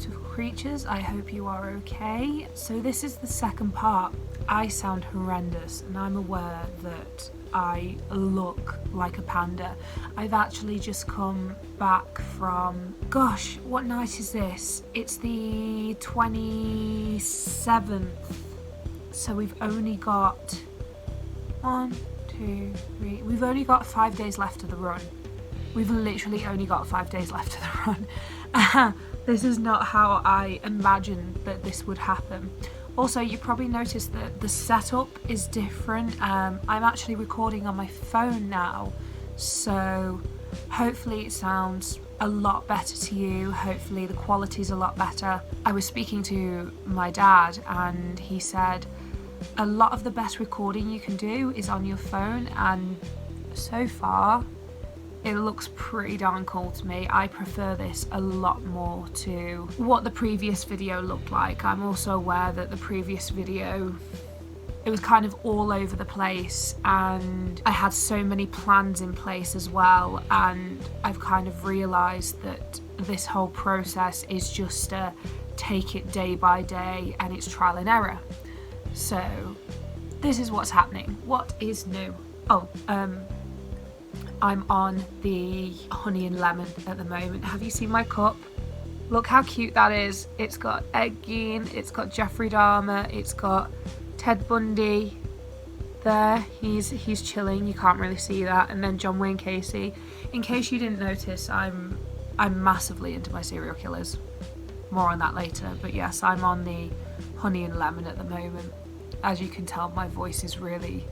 beautiful creatures. I hope you are okay. So this is the second part. I sound horrendous and I'm aware that I look like a panda. I've actually just come back from, gosh, what night is this? It's the 27th. So we've only got 1, 2, 3. We've only got 5 days left of the run. We've literally only got 5 days left of the run. This is not how I imagined that this would happen. Also, you probably noticed that the setup is different. I'm actually recording on my phone now, so hopefully it sounds a lot better to you. Hopefully the quality's a lot better. I was speaking to my dad and he said a lot of the best recording you can do is on your phone, and so far it looks pretty darn cool to me. I prefer this a lot more to what the previous video looked like. I'm also aware that the previous video, it was kind of all over the place and I had so many plans in place as well, and I've kind of realised that this whole process is just to take it day by day and it's trial and error. So this is what's happening. What is new? I'm on the honey and lemon at the moment. Have you seen my cup? Look how cute that is. It's got Ed Gein, it's got Jeffrey Dahmer, it's got Ted Bundy there. He's chilling, you can't really see that. And then John Wayne Casey. In case you didn't notice, I'm massively into my serial killers. More on that later. But yes, I'm on the honey and lemon at the moment. As you can tell, my voice is really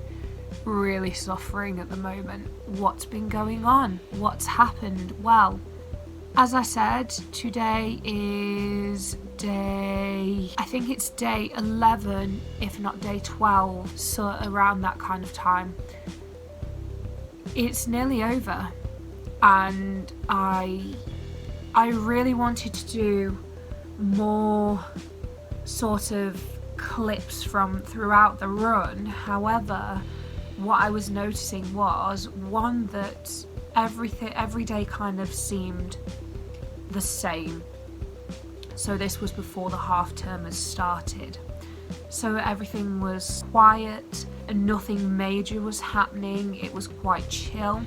suffering at the moment. What's been going on? What's happened? Well, as I said, today is I think it's day 11, if not day 12, so around that kind of time. It's nearly over, and I really wanted to do more sort of clips from throughout the run. However, what I was noticing was, one, that every day kind of seemed the same. So this was before the half term has started. So everything was quiet and nothing major was happening. It was quite chill.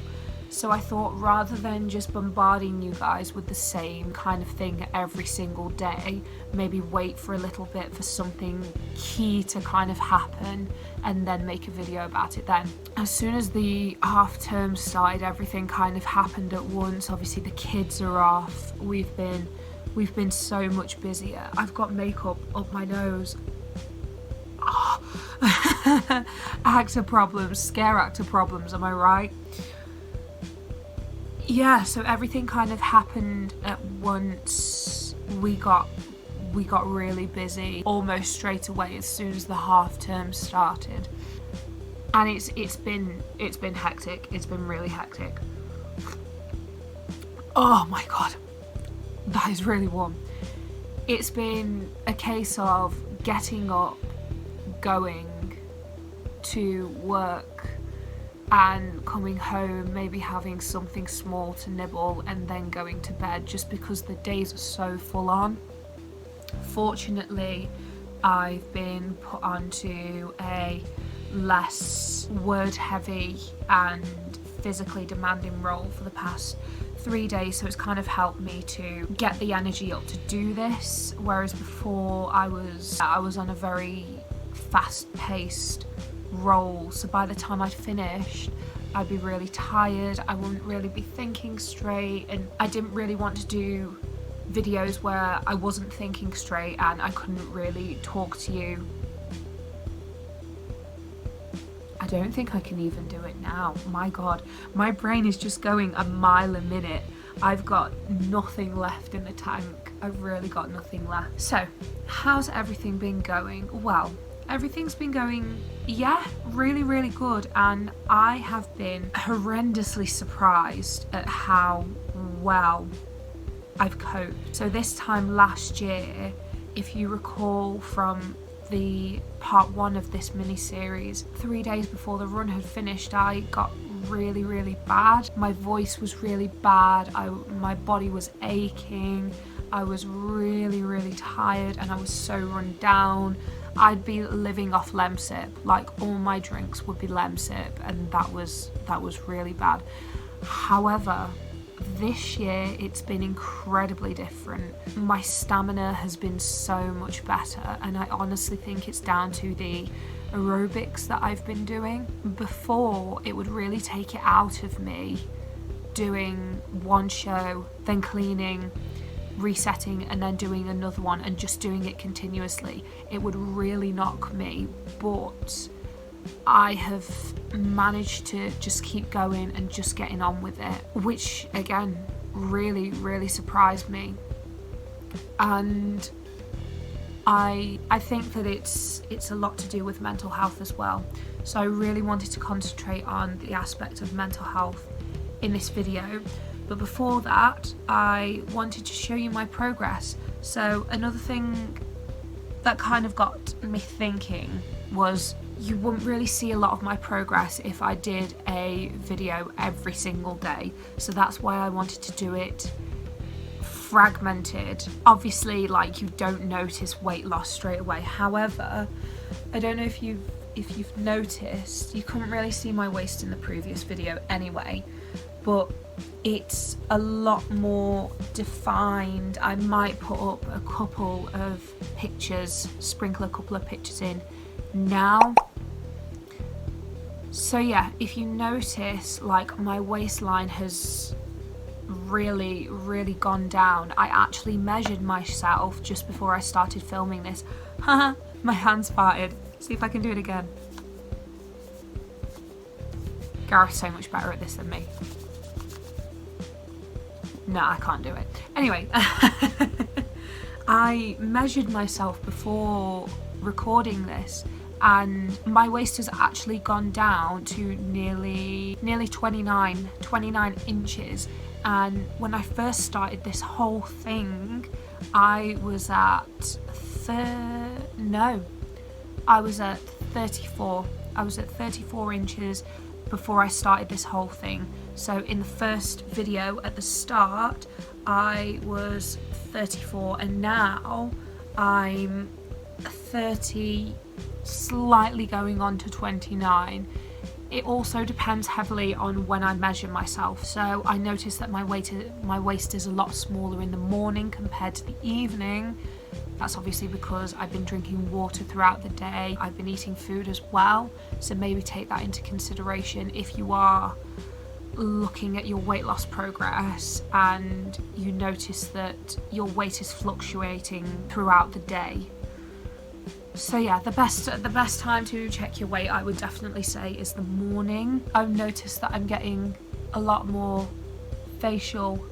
So I thought, rather than just bombarding you guys with the same kind of thing every single day, maybe wait for a little bit for something key to kind of happen and then make a video about it then. As soon as the half term started, everything kind of happened at once. Obviously the kids are off. We've been so much busier. I've got makeup up my nose. Oh. Actor problems, scare actor problems, am I right? Yeah, so everything kind of happened at once. We got really busy almost straight away as soon as the half term started, and it's been hectic. It's been really hectic. Oh my god, that is really warm. It's been a case of getting up, going to work, and coming home, maybe having something small to nibble, and then going to bed, just because the days are so full on. Fortunately, I've been put onto a less word heavy and physically demanding role for the past 3 days, so it's kind of helped me to get the energy up to do this, whereas before I was on a very fast-paced role, so by the time I'd finished I'd be really tired, I wouldn't really be thinking straight, and I didn't really want to do videos where I wasn't thinking straight and I couldn't really talk to you. I don't think I can even do it now. My god, my brain is just going a mile a minute. I've got nothing left in the tank. I've really got nothing left. So, how's everything been going? Well, everything's been going, yeah, really good, and I have been horrendously surprised at how well I've coped. So this time last year, if you recall from the part 1 of this mini-series, 3 days before the run had finished, I got really bad. My voice was really bad, my body was aching, I was really, really tired and I was so run down. I'd be living off Lemsip, like all my drinks would be Lemsip, and that was really bad. However, this year it's been incredibly different. My stamina has been so much better, and I honestly think it's down to the aerobics that I've been doing. Before, it would really take it out of me doing one show, then cleaning, resetting, and then doing another one, and just doing it continuously. It would really knock me, but I have managed to just keep going and just getting on with it, which again really, really surprised me. And I think that it's a lot to do with mental health as well. So I really wanted to concentrate on the aspect of mental health in this video. But before that, I wanted to show you my progress. So another thing that kind of got me thinking was you wouldn't really see a lot of my progress if I did a video every single day. So that's why I wanted to do it fragmented. Obviously, like, you don't notice weight loss straight away. However, I don't know if you've noticed, you couldn't really see my waist in the previous video anyway, but it's a lot more defined. I might put up a couple of pictures, sprinkle a couple of pictures in now. So yeah, if you notice, like, my waistline has really, really gone down. I actually measured myself just before I started filming this. Haha, my hands farted. See if I can do it again. Gareth's so much better at this than me. No, I can't do it. Anyway, I measured myself before recording this, and my waist has actually gone down to nearly 29 inches. And when I first started this whole thing, I was at 34. I was at 34 inches before I started this whole thing. So in the first video at the start, I was 34, and now I'm 30, slightly going on to 29. It also depends heavily on when I measure myself. So I noticed that my waist is a lot smaller in the morning compared to the evening. That's obviously because I've been drinking water throughout the day. I've been eating food as well. So maybe take that into consideration if you are looking at your weight loss progress and you notice that your weight is fluctuating throughout the day. So yeah, the best time to check your weight, I would definitely say, is the morning. I've noticed that I'm getting a lot more facial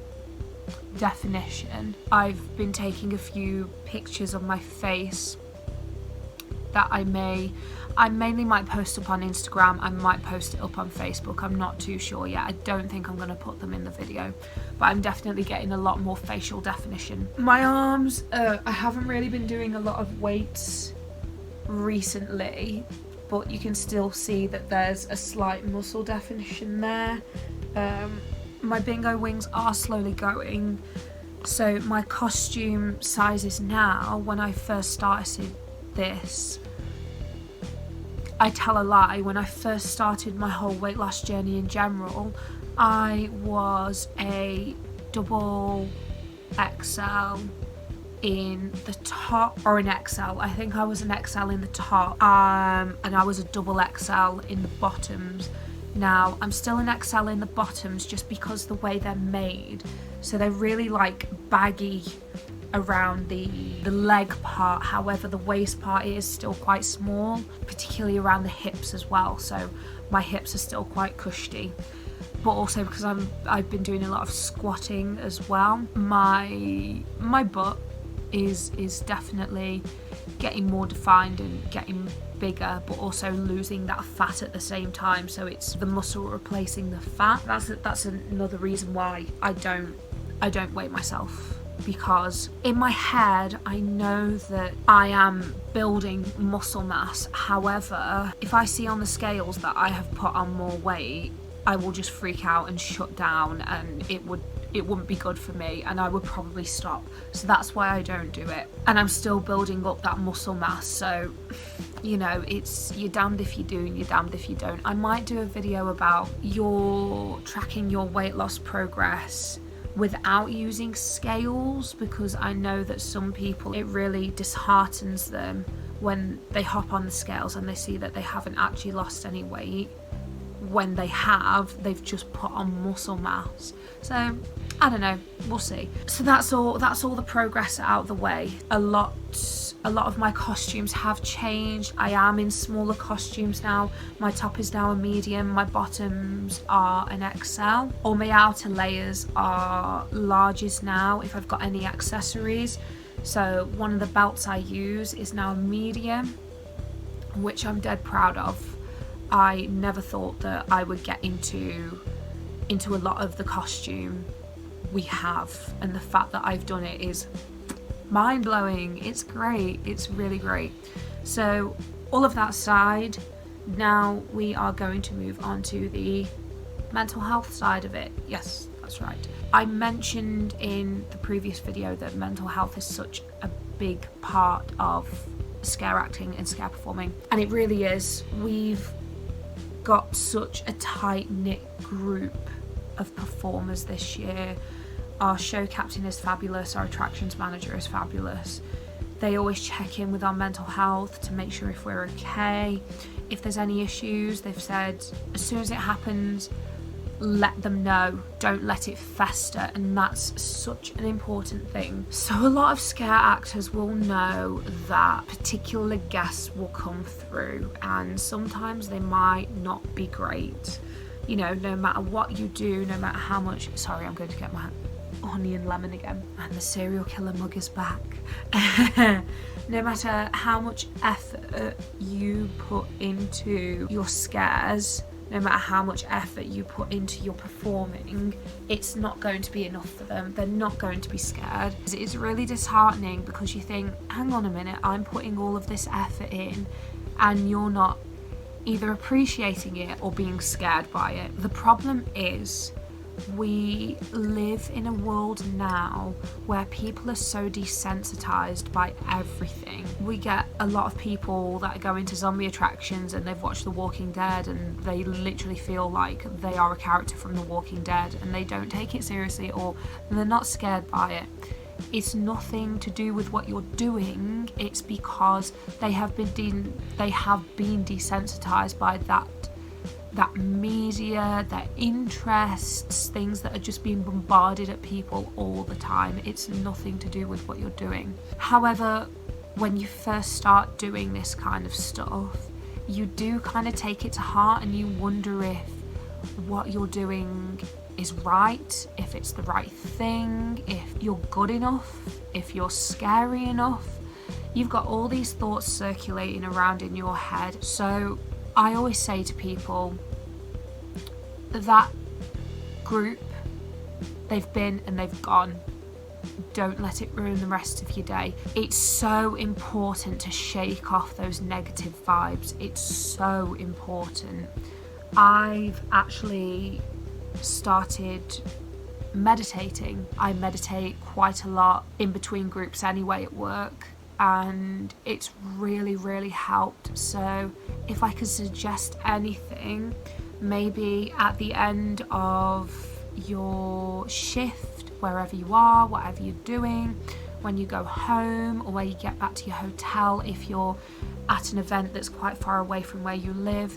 definition. I've been taking a few pictures of my face that I mainly might post up on Instagram. I might post it up on Facebook. I'm not too sure yet. I don't think I'm going to put them in the video, but I'm definitely getting a lot more facial definition. My arms, I haven't really been doing a lot of weights recently, but you can still see that there's a slight muscle definition there. My bingo wings are slowly going. So my costume sizes now, when I first started this, I tell a lie, when I first started my whole weight loss journey in general, I was a double XL in the top, or an XL. I think I was an XL in the top, and I was a double XL in the bottoms. Now, I'm still an XL in the bottoms just because the way they're made. So they're really like baggy around the leg part. However, the waist part is still quite small, particularly around the hips as well. So my hips are still quite cushy. But also because I've been doing a lot of squatting as well. My butt is definitely getting more defined and getting bigger, but also losing that fat at the same time. So it's the muscle replacing the fat. That's another reason why I don't weigh myself, because in my head I know that I am building muscle mass. However, if I see on the scales that I have put on more weight, I will just freak out and shut down, and it would it wouldn't be good for me and I would probably stop. So that's why I don't do it. And I'm still building up that muscle mass, so you know, it's you're damned if you do and you're damned if you don't. I might do a video about tracking your weight loss progress without using scales, because I know that some people, it really disheartens them when they hop on the scales and they see that they haven't actually lost any weight. When they have, they've just put on muscle mass. So I don't know, we'll see. So that's all the progress out of the way. A lot of my costumes have changed. I am in smaller costumes now. My top is now a medium, my bottoms are an XL. All my outer layers are larges now if I've got any accessories. So one of the belts I use is now a medium, which I'm dead proud of. I never thought that I would get into a lot of the costume we have, and the fact that I've done it is mind-blowing. It's great, it's really great. So all of that aside, now we are going to move on to the mental health side of it. Yes, that's right. I mentioned in the previous video that mental health is such a big part of scare acting and scare performing, and it really is. We've got such a tight-knit group of performers this year. Our show captain is fabulous, our attractions manager is fabulous. They always check in with our mental health to make sure if we're okay. If there's any issues, they've said as soon as it happens, let them know, don't let it fester, and that's such an important thing. So a lot of scare actors will know that particular guests will come through, and sometimes they might not be great. You know, no matter what you do, no matter how much, sorry, I'm going to get my honey and lemon again, and the serial killer mug is back. No matter how much effort you put into your scares, no matter how much effort you put into your performing, it's not going to be enough for them. They're not going to be scared. It's really disheartening because you think, hang on a minute, I'm putting all of this effort in and you're not either appreciating it or being scared by it. The problem is, we live in a world now where people are so desensitized by everything. We get a lot of people that go into zombie attractions and they've watched The Walking Dead and they literally feel like they are a character from The Walking Dead, and they don't take it seriously or they're not scared by it. It's nothing to do with what you're doing, it's because they have been desensitized by that media, their interests, things that are just being bombarded at people all the time. It's nothing to do with what you're doing. However, when you first start doing this kind of stuff, you do kind of take it to heart and you wonder if what you're doing is right, if it's the right thing, if you're good enough, if you're scary enough. You've got all these thoughts circulating around in your head. So I always say to people, that group, they've been and they've gone. Don't let it ruin the rest of your day. It's so important to shake off those negative vibes. It's so important. I've actually started meditating. I meditate quite a lot in between groups anyway at work, and it's really helped. So if I could suggest anything, maybe at the end of your shift, wherever you are, whatever you're doing, when you go home or when you get back to your hotel, if you're at an event that's quite far away from where you live,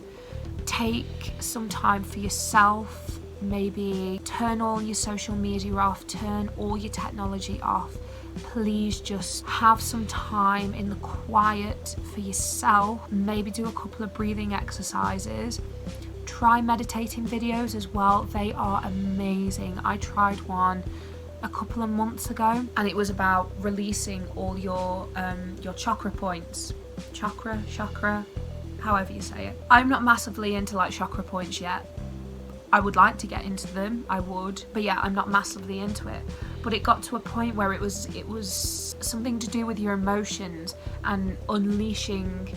take some time for yourself. Maybe turn all your social media off, turn all your technology off. Please just have some time in the quiet for yourself. Maybe do a couple of breathing exercises. Try meditating videos as well. They are amazing. I tried one a couple of months ago and it was about releasing all your chakra points. Chakra, however you say it. I'm not massively into like chakra points yet. I would like to get into them, I would, but yeah, I'm not massively into it. But it got to a point where it was something to do with your emotions and unleashing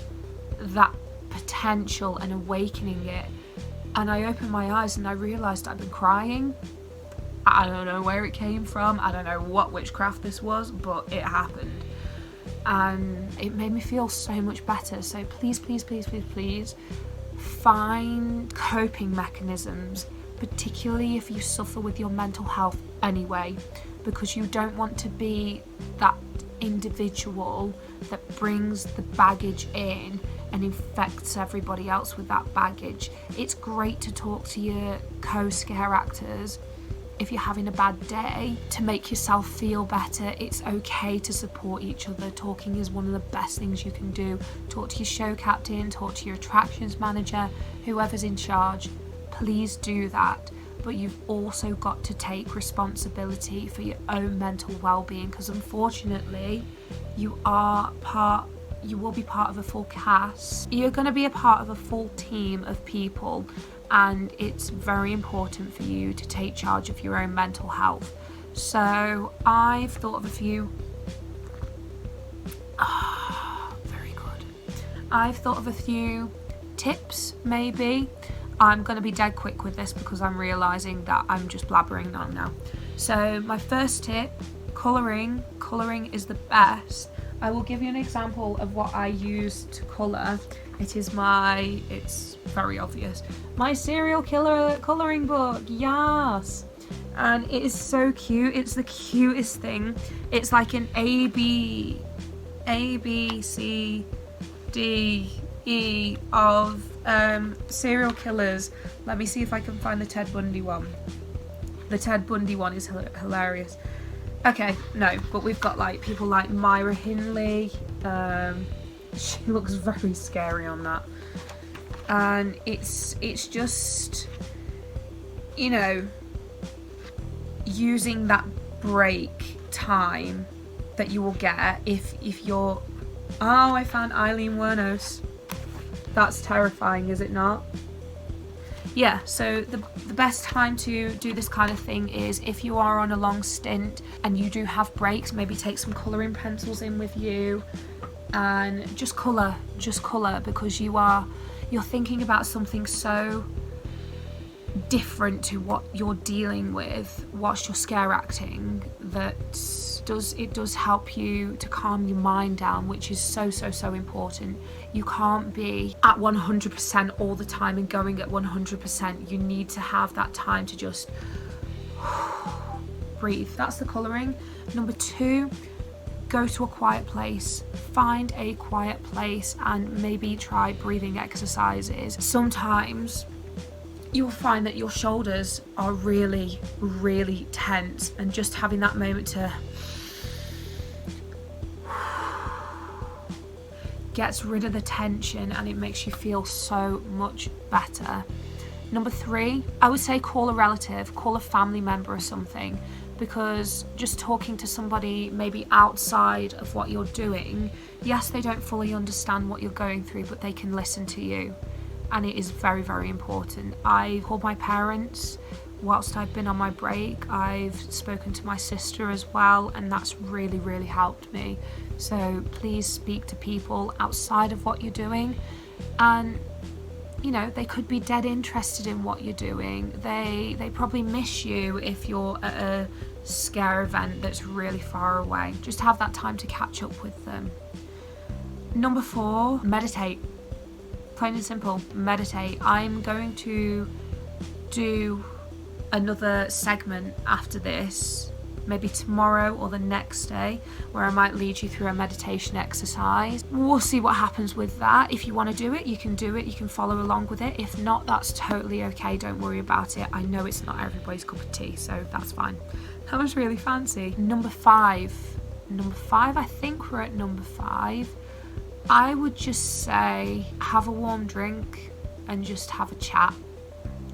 that potential and awakening it. And I opened my eyes and I realised I'd been crying. I don't know where it came from. I don't know what witchcraft this was, but it happened. And it made me feel so much better. So please, please, please, please, please find coping mechanisms, particularly if you suffer with your mental health anyway, because you don't want to be that individual that brings the baggage in and infects everybody else with that baggage. It's great to talk to your co-scare actors if you're having a bad day to make yourself feel better. It's okay to support each other. Talking is one of the best things you can do. Talk to your show captain, talk to your attractions manager, whoever's in charge. Please do that. But you've also got to take responsibility for your own mental well-being, because unfortunately you will be part of a full cast. You're going to be a part of a full team of people, and it's very important for you to take charge of your own mental health. So I've thought of a few very good. I've thought of a few tips maybe. I'm going to be dead quick with this because I'm realising that I'm just blabbering on now. So my first tip, colouring. Colouring is the best. I will give you an example of what I use to colour. It's very obvious, my serial killer colouring book, yes. And it is so cute. It's the cutest thing. It's like an A, B, C, D, E of serial killers. Let me see if I can find the Ted Bundy one. The Ted Bundy one is hilarious. Okay, no, but we've got like people like Myra Hindley. She looks very scary on that. And it's just, you know, using that break time that you will get if you're... Oh, I found Eileen Wuornos. That's terrifying, is it not? Yeah, so the best time to do this kind of thing is if you are on a long stint and you do have breaks, maybe take some colouring pencils in with you and just colour, because you're thinking about something so different to what you're dealing with whilst you're scare acting, that it does help you to calm your mind down, which is so important. You can't be at 100% all the time and going at 100%. You need to have that time to just breathe. That's the colouring. Number 2, go to a quiet place. Find a quiet place and maybe try breathing exercises. Sometimes you'll find that your shoulders are really tense, and just having that moment to gets rid of the tension and it makes you feel so much better. Number 3, I would say call a relative, call a family member or something, because just talking to somebody maybe outside of what you're doing, yes, they don't fully understand what you're going through, but they can listen to you. And it is very important. I called my parents whilst I've been on my break. I've spoken to my sister as well, and that's really helped me. So please speak to people outside of what you're doing. And you know, they could be dead interested in what you're doing. They probably miss you if you're at a scare event that's really far away. Just have that time to catch up with them. Number 4, meditate. Plain and simple, meditate. I'm going to do another segment after this, maybe tomorrow or the next day, where I might lead you through a meditation exercise. We'll see what happens with that. If you want to do it, you can follow along with it. If not, that's totally okay. Don't worry about it. I know it's not everybody's cup of tea, so that's fine. That was really fancy. Number 5, I think we're at number 5. I would just say have a warm drink and just have a chat.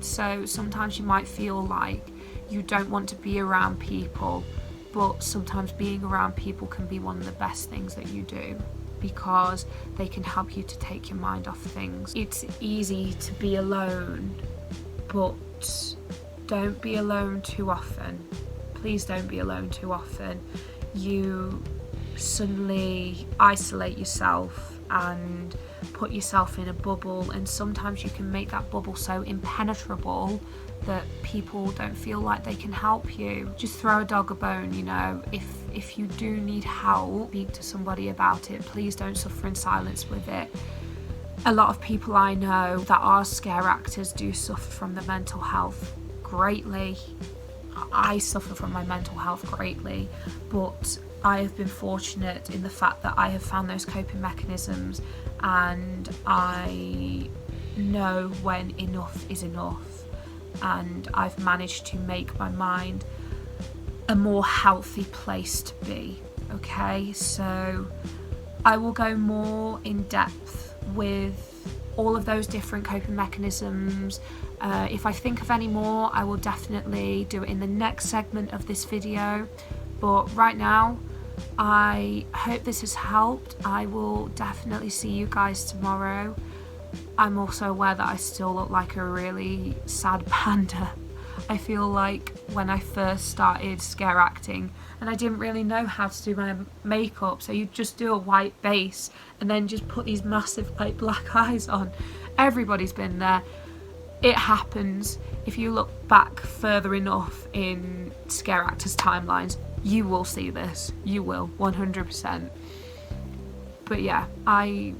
So sometimes you might feel like you don't want to be around people, but sometimes being around people can be one of the best things that you do, because they can help you to take your mind off things. It's easy to be alone, but don't be alone too often. Please don't be alone too often. You suddenly isolate yourself and put yourself in a bubble, and sometimes you can make that bubble so impenetrable that people don't feel like they can help you. Just throw a dog a bone, you know. If you do need help, speak to somebody about it. Please don't suffer in silence with it. A lot of people I know that are scare actors do suffer from their mental health greatly. I suffer from my mental health greatly, but I have been fortunate in the fact that I have found those coping mechanisms, and I know when enough is enough, and I've managed to make my mind a more healthy place to be. Okay, so I will go more in depth with all of those different coping mechanisms. If I think of any more, I will definitely do it in the next segment of this video, but right now I hope this has helped. I will definitely see you guys tomorrow. I'm also aware that I still look like a really sad panda. I feel like when I first started scare acting and I didn't really know how to do my makeup, so you just do a white base and then just put these massive like black eyes on. Everybody's been there. It happens. If you look back further enough in scare actors' timelines, you will see this. You will, 100%. But yeah, I'm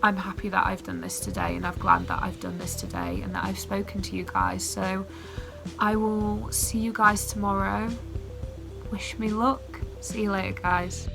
happy that I've done this today, and I'm glad that I've done this today and that I've spoken to you guys. So I will see you guys tomorrow. Wish me luck. See you later, guys.